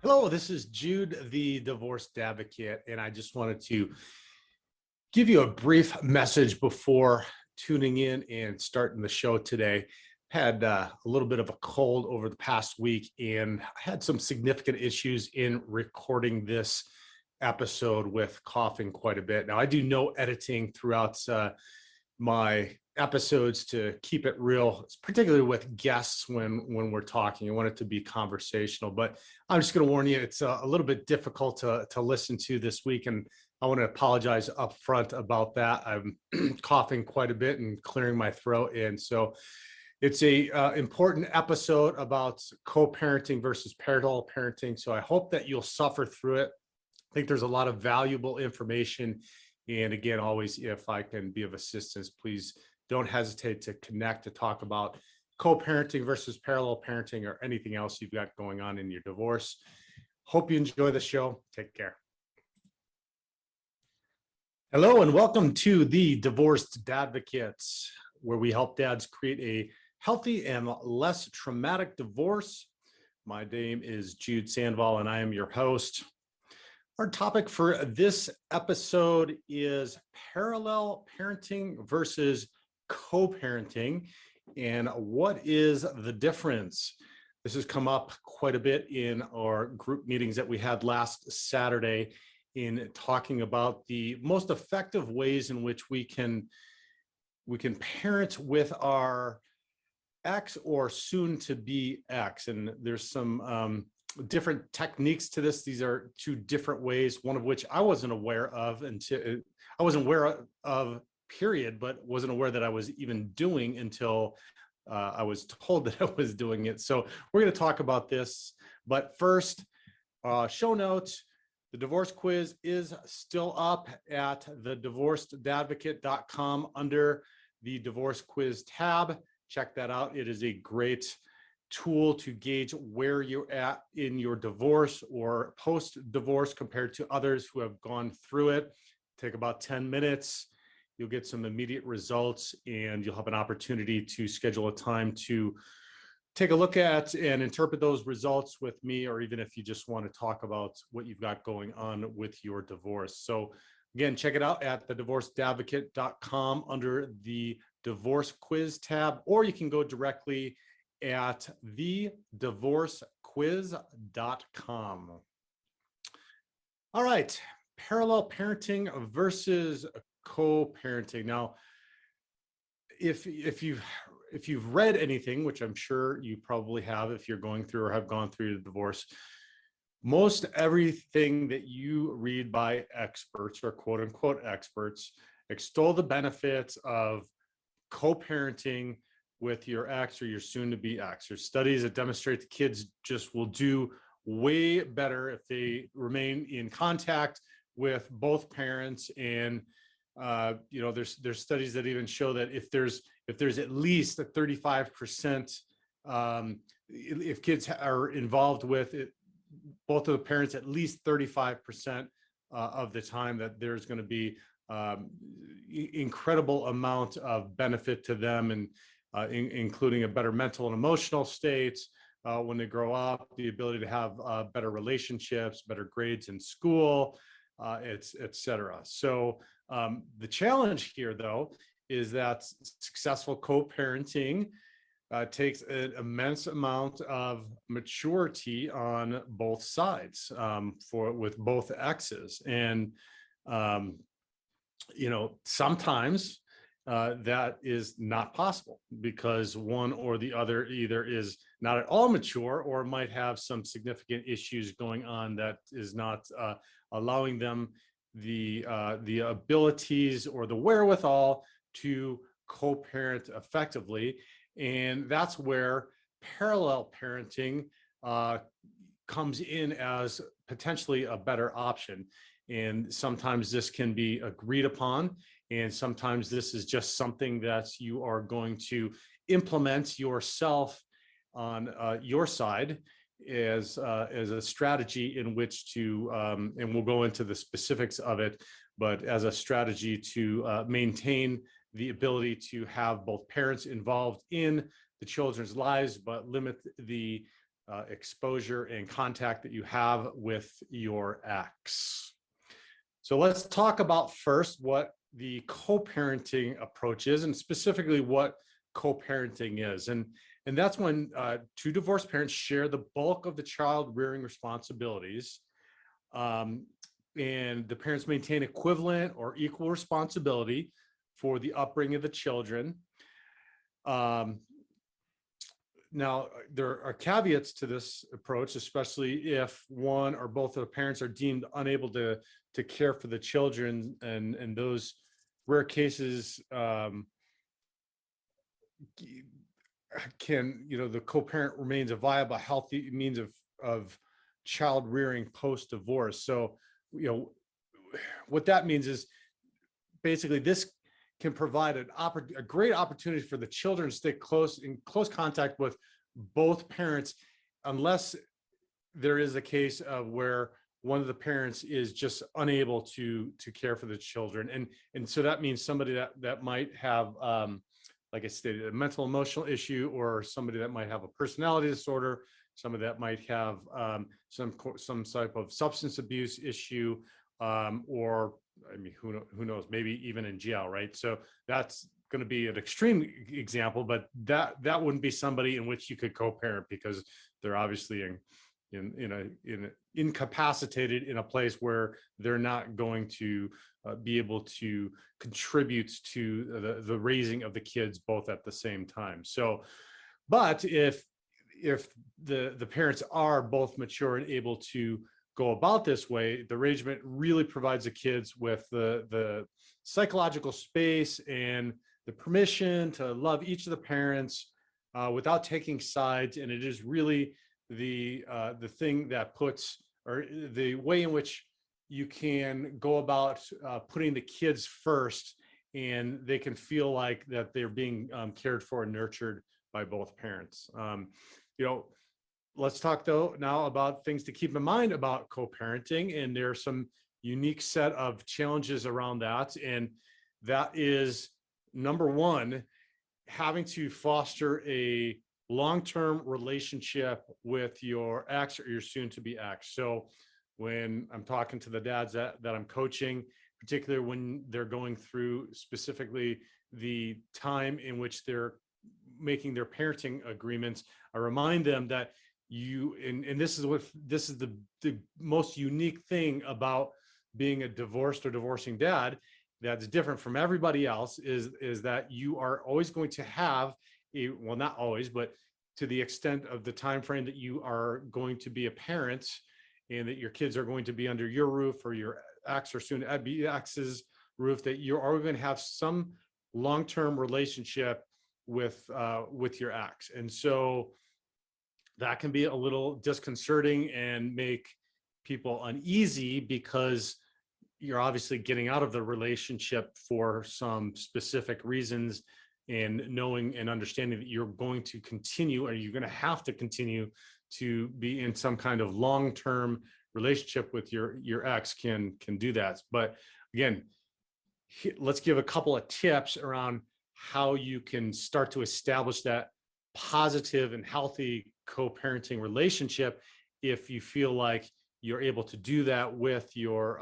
Hello, this is Jude, the divorced advocate, and I just wanted to give you a brief message before tuning in and starting the show today. Had a little bit of a cold over the past week, and I had some significant issues in recording this episode with coughing quite a bit. Now, I do no editing throughout my episodes to keep it real, particularly with guests when we're talking. I want it to be conversational, but I'm just going to warn you, it's a little bit difficult to listen to this week, and I want to apologize up front about that. I'm coughing quite a bit and clearing my throat, and so it's a important episode about co-parenting versus parental parenting. So I hope that you'll suffer through it. I think there's a lot of valuable information. And again, always, if I can be of assistance, please don't hesitate to connect to talk about co-parenting versus parallel parenting or anything else you've got going on in your divorce. Hope you enjoy the show. Take care. Hello, and welcome to the Divorced Advocates, where we help dads create a healthy and less traumatic divorce. My name is Jude Sandval, and I am your host. Our topic for this episode is parallel parenting versus co-parenting, and what is the difference? This has come up quite a bit in our group meetings that we had last Saturday in talking about the most effective ways in which we can parent with our ex or soon to be ex. And there's some different techniques to this. These are two different ways, one of which I wasn't aware of until I wasn't aware of, period, but wasn't aware that I was even doing until I was told that I was doing it. So we're going to talk about this. But first, show notes. The divorce quiz is still up at thedivorcedadvocate.com under the divorce quiz tab. Check that out. It is a great tool to gauge where you're at in your divorce or post-divorce compared to others who have gone through it. Take about 10 minutes. You'll get some immediate results, and you'll have an opportunity to schedule a time to take a look at and interpret those results with me, or even if you just want to talk about what you've got going on with your divorce. So again, check it out at thedivorcedadvocate.com under the divorce quiz tab, or you can go directly at thedivorcequiz.com. All right, parallel parenting versus co-parenting. Now, if you've read anything, which I'm sure you probably have if you're going through or have gone through the divorce, most everything that you read by experts or quote unquote experts extol the benefits of co-parenting with your ex or your soon to be ex. There's studies that demonstrate the kids just will do way better if they remain in contact with both parents. And there's studies that even show that if there's at least a 35%, if kids are involved with it, both of the parents at least 35% of the time, that there's going to be incredible amount of benefit to them, and including a better mental and emotional state when they grow up, the ability to have better relationships, better grades in school, et cetera. So the challenge here, though, is that successful co-parenting takes an immense amount of maturity on both sides with both exes. And, sometimes that is not possible because one or the other either is not at all mature or might have some significant issues going on that is not allowing them the abilities or the wherewithal to co-parent effectively. And that's where parallel parenting comes in as potentially a better option. And sometimes this can be agreed upon, and sometimes this is just something that you are going to implement yourself on your side as a strategy in which to, and we'll go into the specifics of it, but as a strategy to maintain the ability to have both parents involved in the children's lives, but limit the exposure and contact that you have with your ex. So let's talk about first what the co-parenting approach is, and specifically what co-parenting is. And that's when two divorced parents share the bulk of the child rearing responsibilities. And the parents maintain equivalent or equal responsibility for the upbringing of the children. Now, there are caveats to this approach, especially if one or both of the parents are deemed unable to care for the children, and those rare cases can, the co-parent remains a viable, healthy means of child rearing post-divorce. So, what that means is basically this can provide a great opportunity for the children to stay in close contact with both parents, unless there is a case of where one of the parents is just unable to care for the children. And so that means somebody that might have, like I stated, a mental emotional issue, or somebody that might have a personality disorder, somebody that might have some type of substance abuse issue, or who knows, maybe even in jail, right? So that's going to be an extreme example, but that wouldn't be somebody in which you could co-parent, because they're obviously incapacitated in a place where they're not going to be able to contribute to the raising of the kids both at the same time. So, but if the parents are both mature and able to go about this way, the arrangement really provides the kids with the psychological space and the permission to love each of the parents without taking sides. And it is really the thing that puts, or the way in which you can go about putting the kids first, and they can feel like that they're being cared for and nurtured by both parents. Let's talk though now about things to keep in mind about co-parenting, and there's some unique set of challenges around that. And that is, number one, having to foster a long-term relationship with your ex or your soon-to-be ex. So when I'm talking to the dads that I'm coaching, particularly when they're going through specifically the time in which they're making their parenting agreements, I remind them that and this is the most unique thing about being a divorced or divorcing dad that's different from everybody else, is that you are always going to have well, not always, but to the extent of the time frame that you are going to be a parent, and that your kids are going to be under your roof, or your ex or soon to be ex's roof, that you're always going to have some long-term relationship with your ex. And so that can be a little disconcerting and make people uneasy, because you're obviously getting out of the relationship for some specific reasons, and knowing and understanding that you're going to continue, or you're going to have to continue to be in some kind of long-term relationship with your ex can do that. But again, let's give a couple of tips around how you can start to establish that positive and healthy co-parenting relationship, if you feel like you're able to do that with your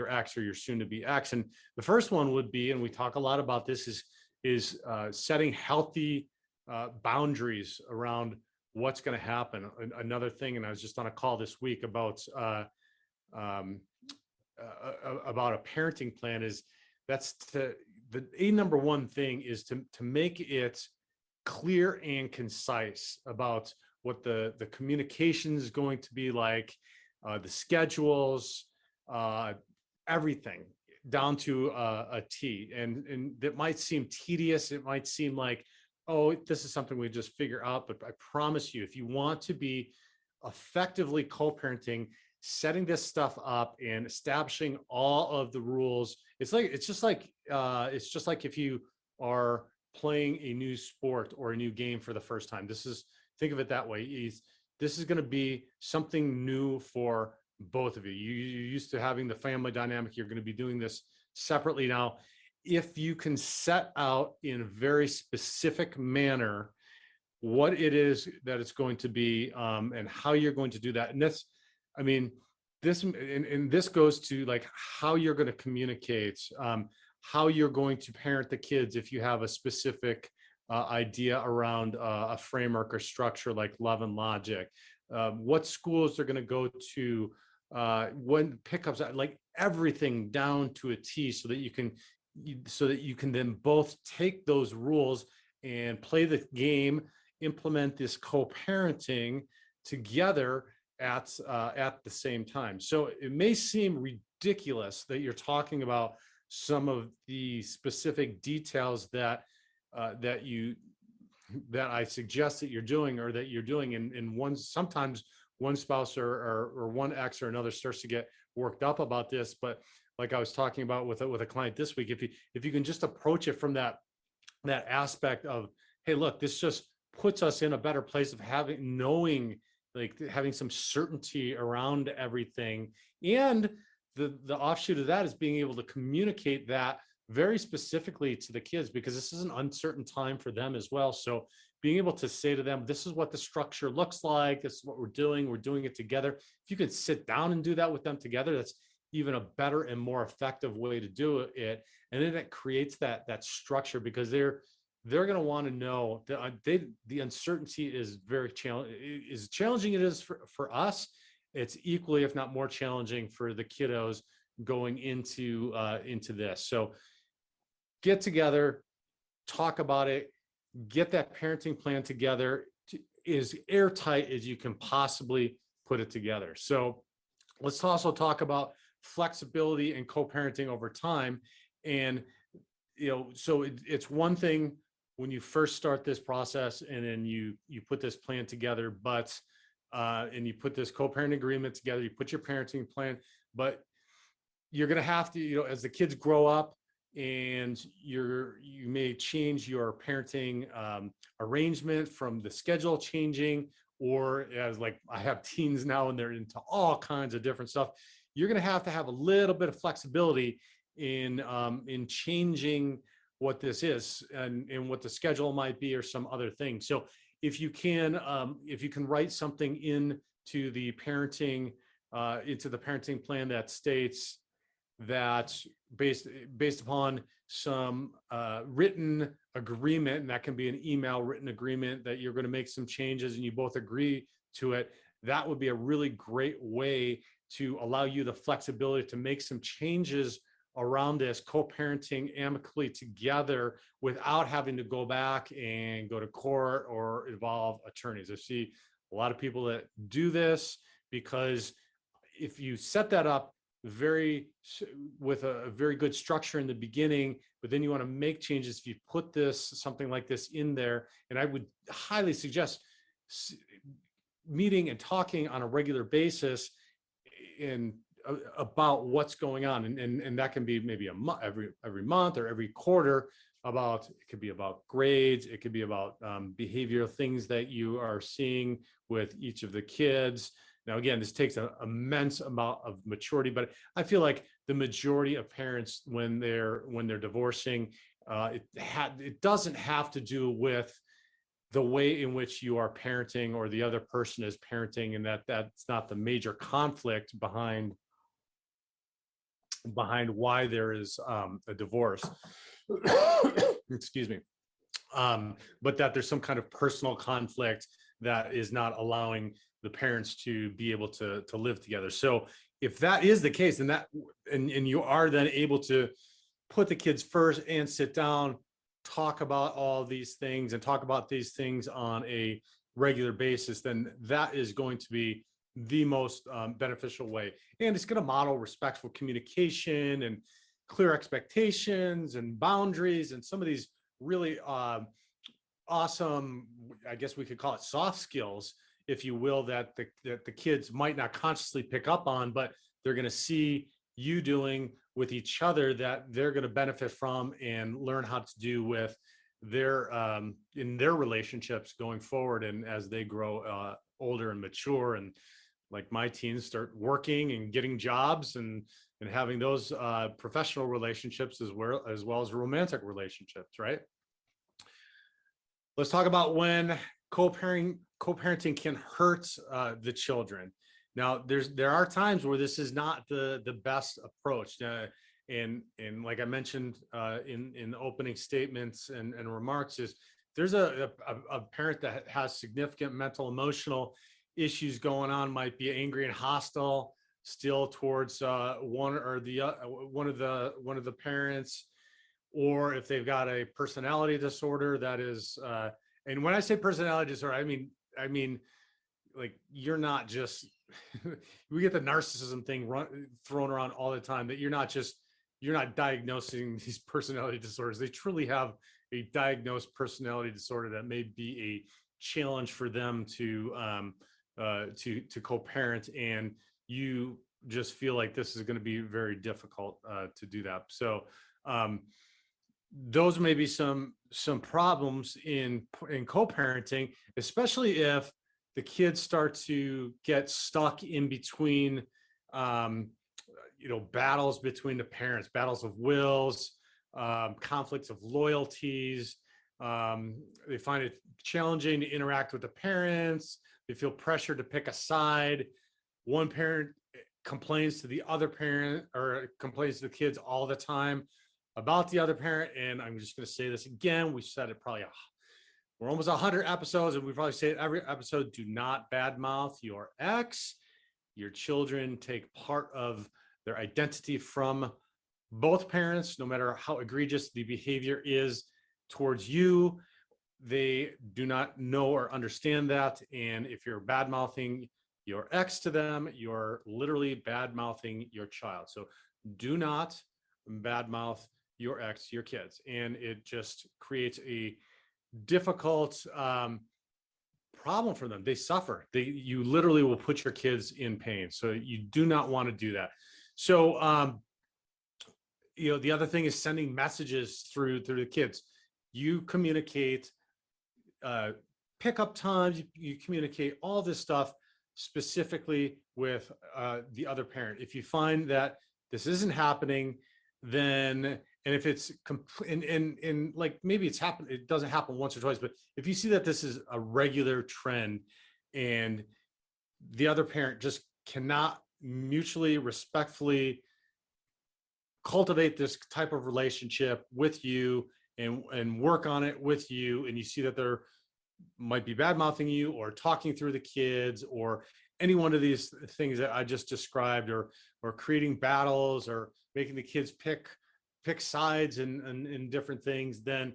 ex or your soon-to-be ex. And the first one would be, and we talk a lot about this, is setting healthy boundaries around what's going to happen. Another thing, and I was just on a call this week about a parenting plan, is the number one thing is to make it clear and concise about what the communication is going to be like, the schedules, everything down to a T. And that might seem tedious. It might seem like, oh, this is something we just figure out. But I promise you, if you want to be effectively co-parenting, setting this stuff up and establishing all of the rules, it's just like if you are playing a new sport or a new game for the first time. Think of it that way. This is going to be something new for both of you. You're used to having the family dynamic. You're going to be doing this separately now. If you can set out in a very specific manner what it is that it's going to be, and how you're going to do that. And this, I mean, and this goes to like how you're going to communicate, how you're going to parent the kids if you have a specific idea around a framework or structure like love and logic, what schools they're going to go to, when pickups, like everything down to a T, so that you can then both take those rules and play the game, implement this co-parenting together at the same time. So it may seem ridiculous that you're talking about some of the specific details that I suggest that you're doing, or that you're doing, and sometimes one spouse or one ex or another starts to get worked up about this. But like I was talking about with a client this week, if you can just approach it from that aspect of, hey, look, this just puts us in a better place of having some certainty around everything. And the offshoot of that is being able to communicate that very specifically to the kids, because this is an uncertain time for them as well. So being able to say to them, this is what the structure looks like, this is what we're doing it together. If you can sit down and do that with them together, that's even a better and more effective way to do it. And then it creates that structure, because they're going to want to know that the uncertainty is very challenging. It is for us. It's equally, if not more challenging for the kiddos going into this. So get together, talk about it, get that parenting plan together as airtight as you can possibly put it together. So let's also talk about flexibility and co-parenting over time. And, so it's one thing when you first start this process and then you put this plan together, but and you put this co-parent agreement together, you put your parenting plan, but you're going to have to, as the kids grow up, and you may change your parenting arrangement from the schedule changing, or as like I have teens now and they're into all kinds of different stuff. You're going to have a little bit of flexibility in changing what this is and what the schedule might be, or some other thing. So if you can write something into the parenting plan that states that based upon some written agreement, and that can be an email written agreement, that you're going to make some changes and you both agree to it, that would be a really great way to allow you the flexibility to make some changes around this, co-parenting amicably together without having to go back and go to court or involve attorneys. I see a lot of people that do this, because if you set that up with a very good structure in the beginning, but then you want to make changes, if you put something like this in there, and I would highly suggest meeting and talking on a regular basis about what's going on, and that can be maybe every month or every quarter. It could be about grades, it could be about behavioral things that you are seeing with each of the kids. Now, again, this takes an immense amount of maturity, but I feel like the majority of parents, when they're divorcing, it doesn't have to do with the way in which you are parenting or the other person is parenting, and that's not the major conflict behind why there is a divorce. Excuse me. But that there's some kind of personal conflict that is not allowing the parents to be able to live together. So if that is the case, and you are then able to put the kids first and sit down, talk about all these things and talk about these things on a regular basis, then that is going to be the most beneficial way. And it's going to model respectful communication and clear expectations and boundaries and some of these really awesome, I guess we could call it soft skills, if you will, that the kids might not consciously pick up on, but they're going to see you doing with each other, that they're going to benefit from and learn how to do with in their relationships going forward. And as they grow older and mature, and like my teens start working and getting jobs and having those professional relationships as well as romantic relationships, right? Let's talk about when co-parenting can hurt the children. Now, there are times where this is not the best approach. And like I mentioned in the opening statements and remarks, is there's a parent that has significant mental emotional issues going on, might be angry and hostile still towards one of the parents, or if they've got a personality disorder that is and when I say personality disorder, I mean like, you're not just we get the narcissism thing thrown around all the time, that you're not diagnosing these personality disorders. They truly have a diagnosed personality disorder that may be a challenge for them to co-parent, and you just feel like this is going to be very difficult to do that. So those may be some problems in co-parenting, especially if the kids start to get stuck in between battles between the parents, battles of wills, conflicts of loyalties. They find it challenging to interact with the parents. They feel pressure to pick a side. One parent complains to the other parent, or complains to the kids all the time about the other parent. And I'm just going to say this again. We said it probably, we're almost 100 episodes, and we probably say it every episode: do not badmouth your ex. Your children take part of their identity from both parents, no matter how egregious the behavior is towards you. They do not know or understand that. And if you're bad-mouthing your ex to them, you're literally bad-mouthing your child. So do not bad-mouth your ex to your kids. And it just creates a difficult problem for them. They suffer. You literally will put your kids in pain. So you do not want to do that. So, the other thing is sending messages through the kids. You communicate pickup times, you communicate all this stuff specifically with the other parent. If you find that this isn't happening, then, and if it's and like, maybe it's happened, it doesn't happen once or twice, but if you see that this is a regular trend and the other parent just cannot mutually respectfully cultivate this type of relationship with you and work on it with you, and you see that they're might be bad-mouthing you or talking through the kids or any one of these things that I just described, or creating battles or making the kids pick sides and different things, then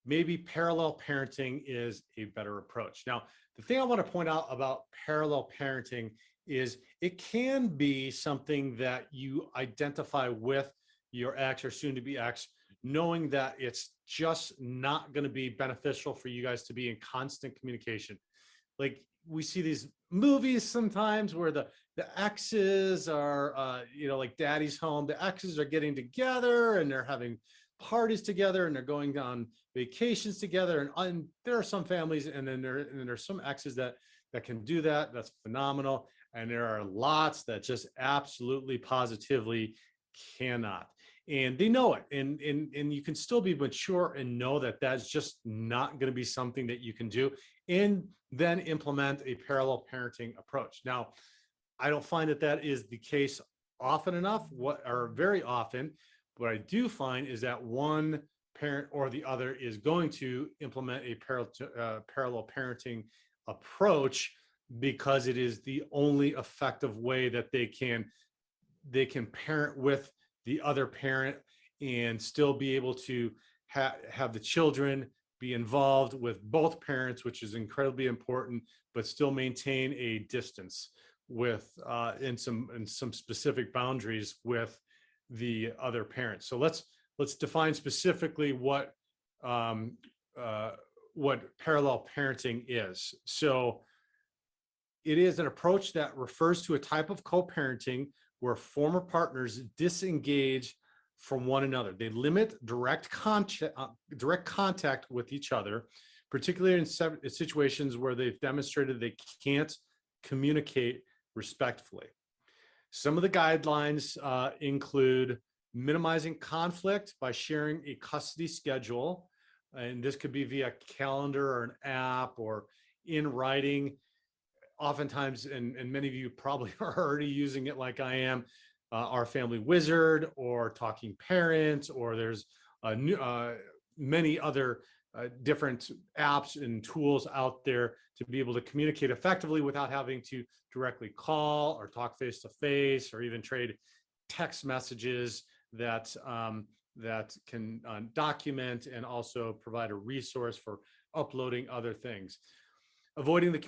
maybe parallel parenting is a better approach. Now, the thing I want to point out about parallel parenting is it can be something that you identify with your ex or soon to be ex, knowing that it's just not going to be beneficial for you guys to be in constant communication. Like, we see these movies sometimes where the exes are, like Daddy's Home, the exes are getting together and they're having parties together and they're going on vacations together. And there are some families, and then there's some exes that can do that. That's phenomenal. And there are lots that just absolutely positively cannot. And they know it. And you can still be mature and know that that's just not going to be something that you can do, and then implement a parallel parenting approach. Now, I don't find that is the case often enough, or very often. What I do find is that one parent or the other is going to implement a parallel parenting approach, because it is the only effective way that they can parent with the other parent and still be able to have the children be involved with both parents, which is incredibly important, but still maintain a distance with in some specific boundaries with the other parent. So let's define specifically what parallel parenting is. So it is an approach that refers to a type of co-parenting where former partners disengage from one another. They limit direct contact with each other, particularly in situations where they've demonstrated they can't communicate respectfully. Some of the guidelines include minimizing conflict by sharing a custody schedule, and this could be via calendar or an app or in writing. Oftentimes, and many of you probably are already using it like I am, our family wizard or talking parents, or there's many other different apps and tools out there to be able to communicate effectively without having to directly call or talk face to face, or even trade text messages that that can document and also provide a resource for uploading other things. Avoiding the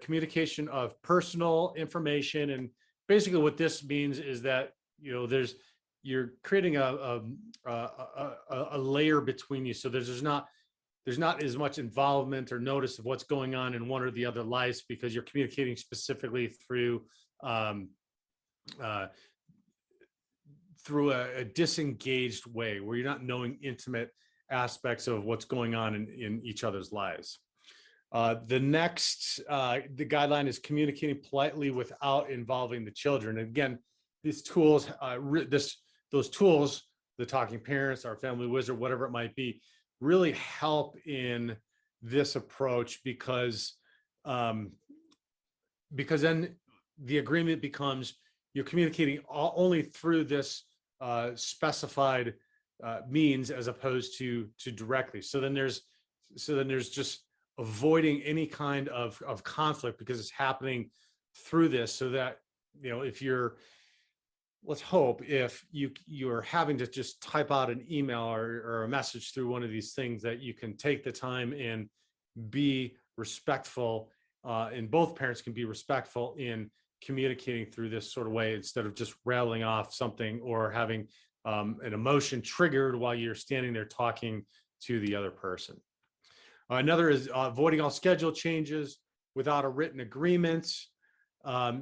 communication of personal information. And basically what this means is that, you're creating a layer between you. So there's not as much involvement or notice of what's going on in one or the other lives, because you're communicating specifically through a disengaged way, where you're not knowing intimate aspects of what's going on in each other's lives. The guideline is communicating politely without involving the children. And again, these tools, those tools, the talking parents, our family wizard, whatever it might be, really help in this approach, because then the agreement becomes you're communicating only through this specified means, as opposed to directly. So then there's just avoiding any kind of conflict, because it's happening through this, so that, let's hope if you're having to just type out an email or a message through one of these things, that you can take the time and be respectful, and both parents can be respectful in communicating through this sort of way, instead of just rattling off something or having an emotion triggered while you're standing there talking to the other person. Another is avoiding all schedule changes without a written agreement.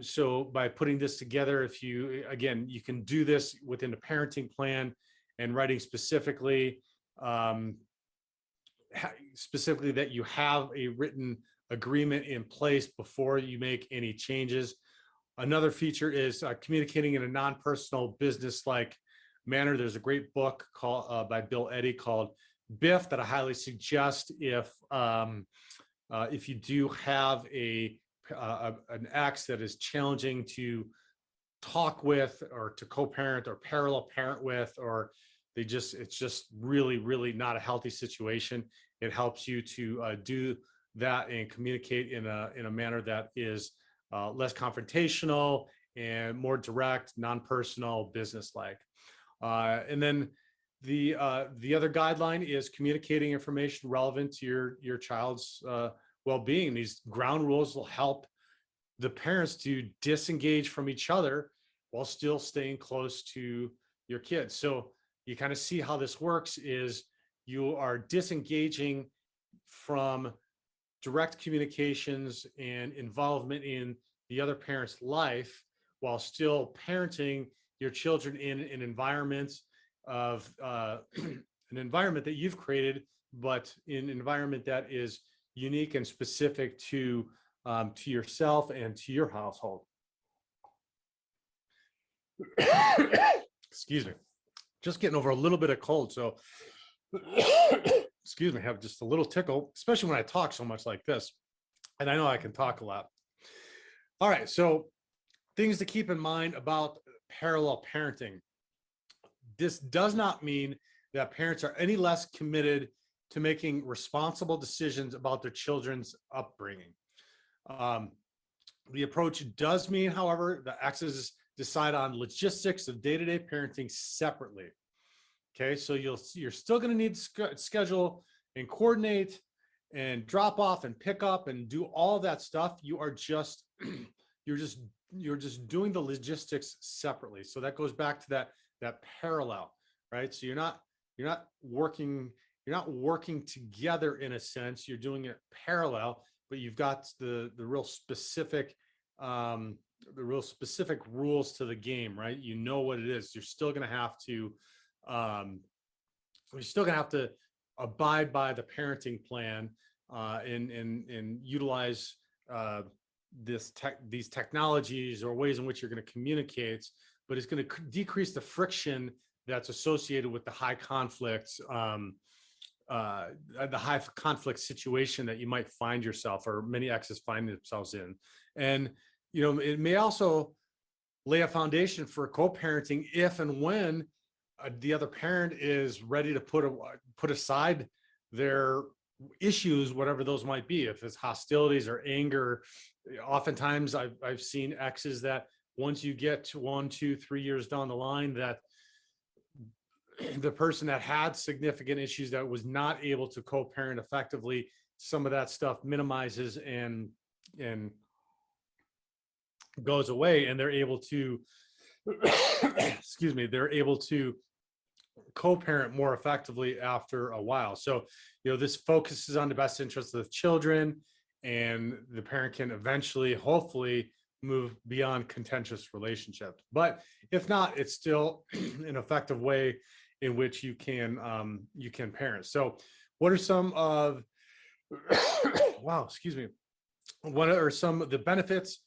So by putting this together, you can do this within a parenting plan, and writing specifically that you have a written agreement in place before you make any changes. Another feature is communicating in a non-personal, business-like manner. There's a great book by Bill Eddy called Biff that I highly suggest if you do have an ex that is challenging to talk with, or to co-parent or parallel parent with, or it's just really, really not a healthy situation. It helps you to do that and communicate in a manner that is less confrontational and more direct, non-personal, business-like. And then the other guideline is communicating information relevant to your child's well-being. These ground rules will help the parents to disengage from each other while still staying close to your kids. So you kind of see how this works is you are disengaging from direct communications and involvement in the other parent's life, while still parenting your children in an environment of an environment that you've created, but in an environment that is unique and specific to yourself and to your household. Excuse me, just getting over a little bit of cold, so excuse me, have just a little tickle, especially when I talk so much like this, and I know I can talk a lot. All right, so things to keep in mind about parallel parenting. This does not mean that parents are any less committed to making responsible decisions about their children's upbringing. The approach does mean, however, the exes decide on logistics of day-to-day parenting separately. Okay, so you're still going to need to schedule and coordinate and drop off and pick up and do all that stuff. You're just doing the logistics separately. So that goes back to that parallel, right? So you're not working together in a sense. You're doing it parallel, but you've got the real specific rules to the game, right? You know what it is. You're still going to have to abide by the parenting plan and utilize these technologies or ways in which you're going to communicate, but it's going to decrease the friction that's associated with the high conflict the high conflict situation that you might find yourself, or many exes find themselves in. And, it may also lay a foundation for co-parenting if and when the other parent is ready to put aside their issues, whatever those might be. If it's hostilities or anger, oftentimes I've seen exes that once you get to 1, 2, 3 years down the line, that the person that had significant issues that was not able to co-parent effectively, some of that stuff minimizes and goes away, and they're able to they're able to co-parent more effectively after a while. So, this focuses on the best interests of the children, and the parent can eventually, hopefully, move beyond contentious relationships. But if not, it's still an effective way in which you can parent. So what are some of what are some of the benefits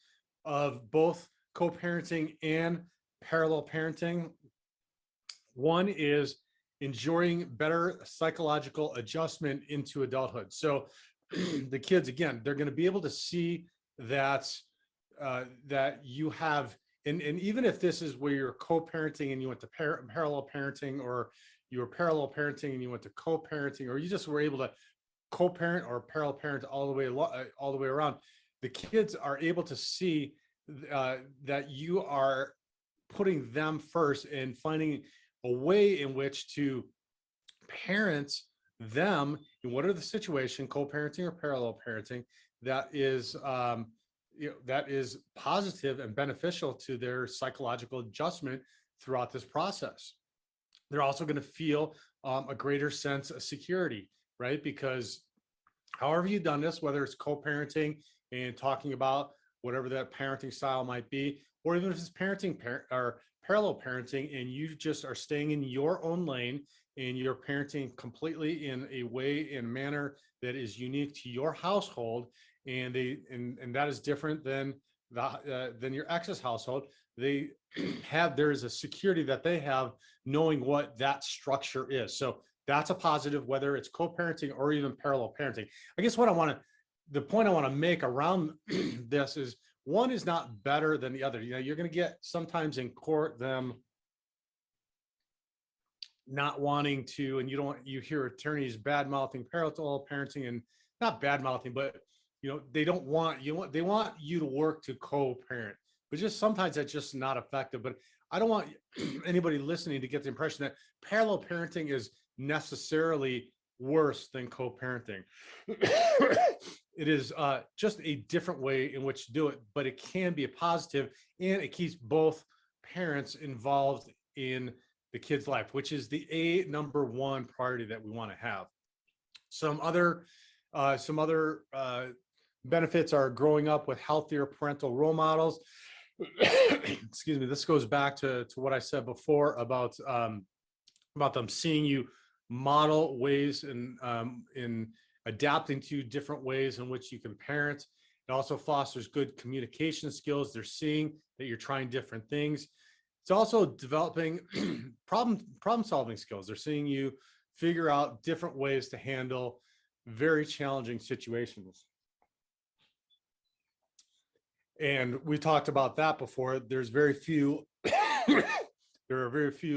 of both co-parenting and parallel parenting? One is enjoying better psychological adjustment into adulthood. So the kids, again, they're going to be able to see that that you have, and even if this is where you're co-parenting and you went to parallel parenting, or you were parallel parenting and you went to co-parenting, or you just were able to co-parent or parallel parent all the way around, the kids are able to see that you are putting them first and finding a way in which to parent them in whatever the situation, co-parenting or parallel parenting, that is that is positive and beneficial to their psychological adjustment throughout this process. They're also going to feel a greater sense of security, right? Because however you've done this, whether it's co-parenting and talking about whatever that parenting style might be, or even if it's or parallel parenting, and you just are staying in your own lane and you're parenting completely in a way and manner that is unique to your household, and that is different than your ex's household. There is a security that they have knowing what that structure is. So that's a positive, whether it's co-parenting or even parallel parenting. I guess the point I want to make around this is, one is not better than the other. You're going to get sometimes in court them not wanting to, and you hear attorneys bad mouthing parallel parenting, and not bad mouthing, but they want you to work to co-parent, but just sometimes that's just not effective. But I don't want anybody listening to get the impression that parallel parenting is necessarily worse than co-parenting. It is just a different way in which to do it, but it can be a positive, and it keeps both parents involved in the kid's life, which is the number one priority that we want to have. Some other benefits are growing up with healthier parental role models. Excuse me. This goes back to what I said before about them seeing you model ways in adapting to different ways in which you can parent. It also fosters good communication skills. They're seeing that you're trying different things. It's also developing problem solving skills. They're seeing you figure out different ways to handle very challenging situations. And we talked about that before. There are very few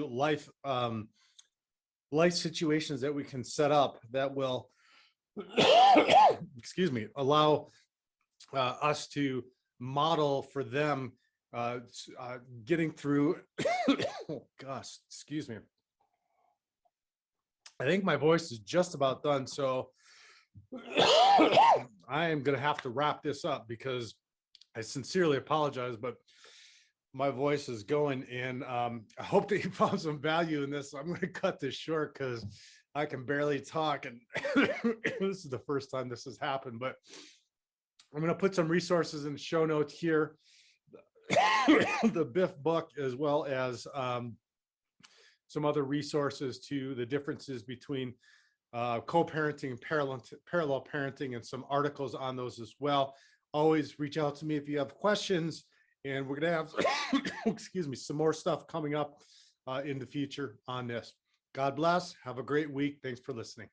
life situations that we can set up that will allow us to model for them getting through. Oh gosh, excuse me. I think my voice is just about done, so I am going to have to wrap this up, because I sincerely apologize, but my voice is going, and I hope that you found some value in this. I'm going to cut this short because I can barely talk, and this is the first time this has happened, but I'm going to put some resources in the show notes here, the Biff book, as well as some other resources to the differences between co-parenting and parallel parenting, and some articles on those as well. Always reach out to me if you have questions, and we're going to have some more stuff coming up in the future on this. God bless. Have a great week. Thanks for listening.